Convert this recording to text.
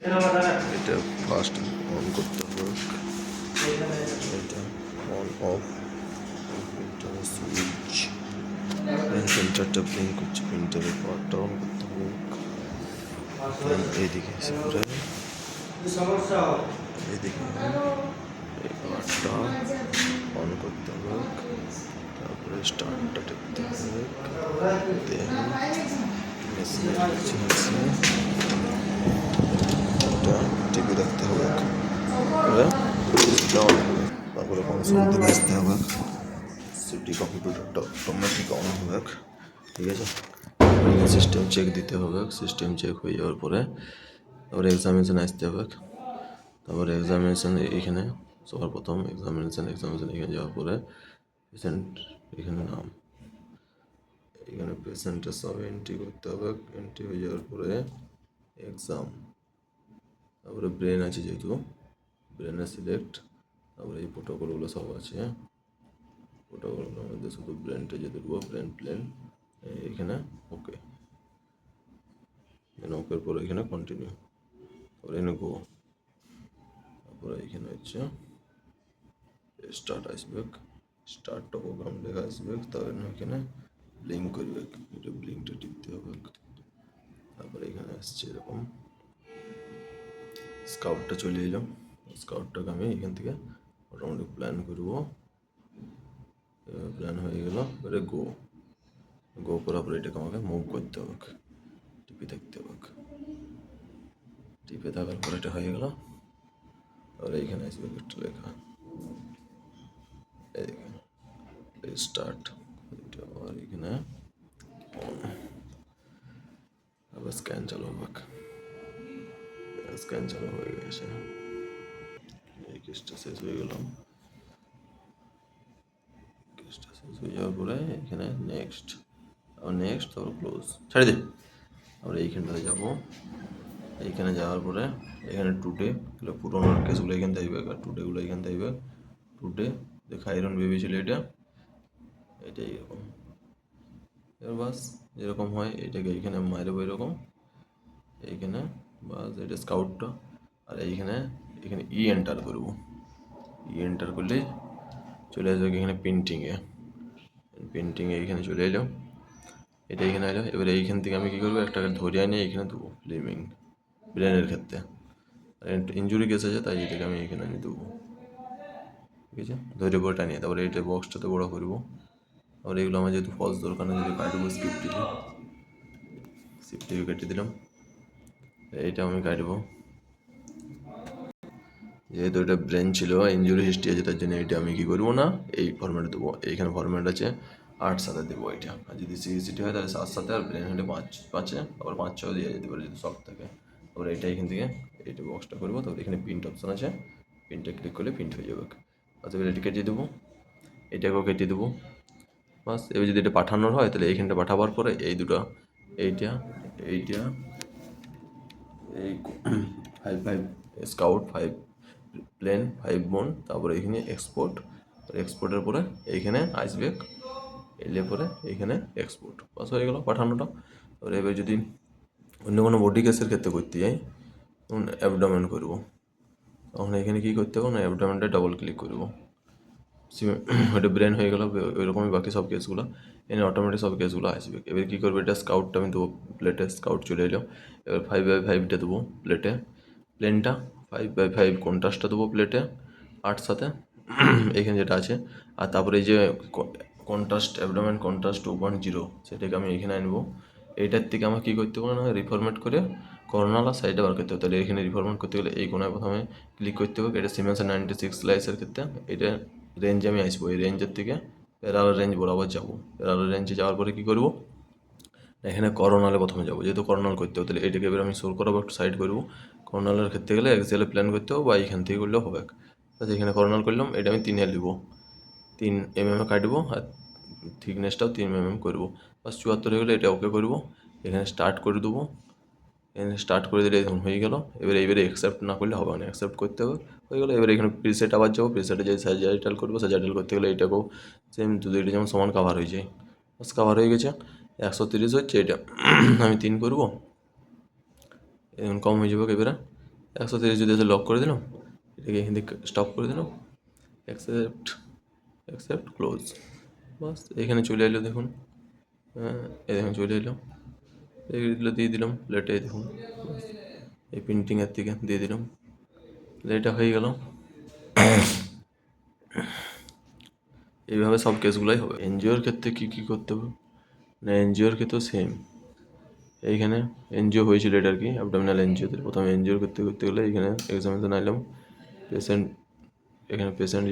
এটা first on করতে হবে, এটা অন অফ, এটা সুইচ, সেন্টারটা ব্লিঙ্ক করছে, প্রিন্টারের পাওয়ারটা অন করতে হবে, এইদিকে এসে পরে এইদিকে এই পাওয়ারটা অন করতে হবে, তারপরে স্টার্টটা টিপতে হবে, দেন মেশিনের কাছে এসে এটা টিপে রাখতে হবে, তারপরে কনসোল থেকে আসতে হবে, সিটি কম্পিউটারটা অটোমেটিক অন হবে, ঠিক আছে। সিস্টেম চেক দিতে হবে, সিস্টেম চেক হয়ে যাওয়ার পরে তারপরে এক্সামিনেশন আসতে হবে, তারপরে এক্সামিনেশন এখানে সবার প্রথম এক্সামিনেশন এখানে যাওয়ার পরে পেশেন্ট এখানে নাম, এখানে পেশেন্টের সব এন্ট্রি করতে হবে, এন্ট্রি হয়ে যাওয়ার পরে এক্সাম, তারপরে ব্রেন আছে যেহেতু ব্রেনে সিলেক্ট, তারপরে এই প্রোটোকলগুলো সব আছে, প্রোটোকলগুলোর মধ্যে শুধু ব্রেনটা যেতে দেবো, ব্রেন প্লেন এখানে ওকে, এখানে ওকের পরে এখানে কন্টিনিউ, তারপরে এখানে গো, তারপরে এখানে হচ্ছে স্টার্ট আসবে, স্টার্টটা প্রোগ্রাম লেখা আসবে, তারপরে এখানে ব্লিঙ্ক করবে, এটা ব্লিঙ্কটা টিপতে হবে, তারপরে এখানে আসছে এরকম স্কাউটটা চলে এলাম, স্কাউটটাকে আমি এখান থেকে মোটামুটি প্ল্যান করবো, প্ল্যান হয়ে গেল, এবারে গো, গো করার পরে এটাকে আমাকে মুভ করতে হবে, টিপে থাকতে হবে, টিপে থাকার পরে এটা হয়ে গেল, আর এইখানে আসবে একটা লেখা স্টার্ট, এটা আবার এখানে আবার স্ক্যান চালু হবে, স্ক্যান চালু হয়ে গেছে, এই কেসটা শেষ হয়ে গেলাম, কেসটা শেষ হয়ে যাওয়ার পরে এখানে নেক্সট, আবার নেক্সট, তারপর ক্লোজ, ছাড়ি দে, আমরা এইখানটাতে যাবো, এইখানে যাওয়ার পরে এখানে টুডে পুরোনো কেসগুলো এখান থেকে আসবে, আর টুডেগুলো এখান থেকে আসবে, টুডে দেখা আয়রন বেবি ছিল এটা, এটাই এরকম, এবার বাস যেরকম হয় এটাকে এইখানে মারবো এরকম, এইখানে বাস এটা স্কাউটটা, আর এইখানে এখানে ই এন্টার করবো, ই এন্টার করলেই চলে আসবে এখানে পেন্টিংয়ে, পেন্টিংয়ে এইখানে চলে এলো, এটা এখানে এলো, এবার এইখান থেকে আমি কী করবো, একটাকে ধরে নিয়ে এইখানে দেবো ফ্লেমিং ব্রেনের ক্ষেত্রে, ইঞ্জুরি কেস আছে তাই এটাকে আমি এখানে আমি দেবো, ঠিক আছে, ধরে পরে টানিয়ে, তারপরে এইটা বক্সটাতে বড়ো করবো, তারপরে এগুলো আমার যেহেতু ফলস দরকার না, যদি কাটবো স্ক্রিপ্ট দিলে স্ক্রিপ্ট থেকে কেটে দিলাম, এইটা আমি কাটবো, যেহেতু এটা ব্রেন ছিল ইঞ্জুরি হিস্ট্রি আছে তার জন্য এটা আমি কী করবো না এই ফরম্যাটে দেবো, এইখানে ফরম্যাট আছে 8 সাথে দেবো এটা, আর যদি সিইসিটি হয় তাহলে 7 সাথে, আর ব্রেন হলে 5 আবার 5-6 দিয়ে যেতে পারে যদি সফট থাকে, তারপরে এটা এখান থেকে এইটা বক্সটা করবো, তারপরে এখানে প্রিন্ট অপশান আছে, প্রিন্টে ক্লিক করলে প্রিন্ট হয়ে যাবে, তারপরে এটা কেটে দেবো, এটাকেও কেটে দেবো, বাস। এবার যদি এটা পাঠানোর হয় তাহলে এইখানটা পাঠাবার পরে এই দুটো এইটা এইটা এই 5 স্কাউট 5 প্লেন 5 বোন, তারপরে এখানে এক্সপোর্ট, এক্সপোর্টের পরে এইখানে আসবে, এলে পরে এইখানে এক্সপোর্ট, বাস হয়ে গেল পাঠানোটা। তারপরে এবার যদি অন্য কোনো বডি কেসের ক্ষেত্রে করতে যাই, তখন অ্যাবডোমেন করবো, তখন এখানে কী করতে হবে না অ্যাবডোমেনটা ডবল ক্লিক করবো, ওটা ব্রেন হয়ে গেল, ওইরকমই বাকি সব কেসগুলো এনে অটোমেটিক সব কেসগুলো আসবে। এবার কী করবে, এটা স্কাউটটা আমি দেবো প্লেটে, স্কাউট চলে এলো, এবার 5x5টা দেবো প্লেটে, প্লেনটা 5x5 কন্ট্রাস্টটা দেবো প্লেটে 8 সাথে এখানে যেটা আছে, আর তারপরে এই যে কন্ট্রাস্ট অ্যাবডোমেন কন্ট্রাস্ট 2.0 সেটাকে আমি এখানে আনবো, এইটার থেকে আমার কী করতে পারে না রিফরম্যাট করে কর্নাল আর সাইডে বার করতে হবে, তাহলে এখানে রিফরম্যাট করতে গেলে এই কোনায় প্রথমে ক্লিক করতে হবে, এটা সিমেন্স 96 স্লাইসের ক্ষেত্রে এটা রেঞ্জে আমি আসবো, এই রেঞ্জের থেকে প্যারালাল রেঞ্জ বরাবর যাবো, প্যারালাল রেঞ্জে যাওয়ার পরে কী করবো, এখানে করোনালে প্রথমে যাবো, যেহেতু করোনাল করতে হবে তাহলে এটাকে এবার আমি সোর করাবো, একটু সাইড করবো, করোনালের ক্ষেত্রে গেলে এক্সেলে প্ল্যান করতে হবে বা এইখান থেকে করলেও হবে, আচ্ছা এখানে করোনাল করলাম, এটা আমি 3 নেবো, 3 mm কাটবো, আর থিকনেসটাও 3 mm করবো, বাস 74 হয়ে গেলে এটা ওকে করবো, এখানে স্টার্ট করে দেবো, এখানে স্টার্ট করে দিলে এখন হয়ে গেল, এবারে অ্যাকসেপ্ট না করলে হবে না, অ্যাকসেপ্ট করতে হবে, হয়ে গেলো। এবার এখানে প্রিসেট আবার যাবো, প্রিসেটে যাই সাজাইটাল করবো, সাজাইটাল করতে গেলে এটাকেও সেম দুটো যেমন সমান কাভার হয়ে যায়, বাস কাভার হয়ে গেছে, 130 হচ্ছে এটা আমি 3 করবো, এখন কম হয়ে যাবে, এবারে 130 যদি আছে লক করে দিলাম, এটাকে এখান থেকে স্টপ করে দিলাম, অ্যাকসেপ্ট, অ্যাকসেপ্ট, ক্লোজ। বাস এখানে চলে এলো দেখুন, এই দেখুন চলে এলো, এইগুলো দিয়ে দিলাম প্লেটে, দেখুন এই প্রিন্টিংয়ের থেকে দিয়ে দিলাম, এটা হয়ে গেল। এইভাবে সব কেসগুলোই হবে। এনজিওর ক্ষেত্রে কী কী করতে হবে না, এনজিওর ক্ষেত্রেও সেম। এইখানে এনজিও হয়েছিল এটা আর কি, অ্যাবডোমিনাল এনজিওতে প্রথমে এনজিওর করতে গেলে এইখানে এক্সামিনেশন আইলাম, পেশেন্ট, এখানে পেশেন্ট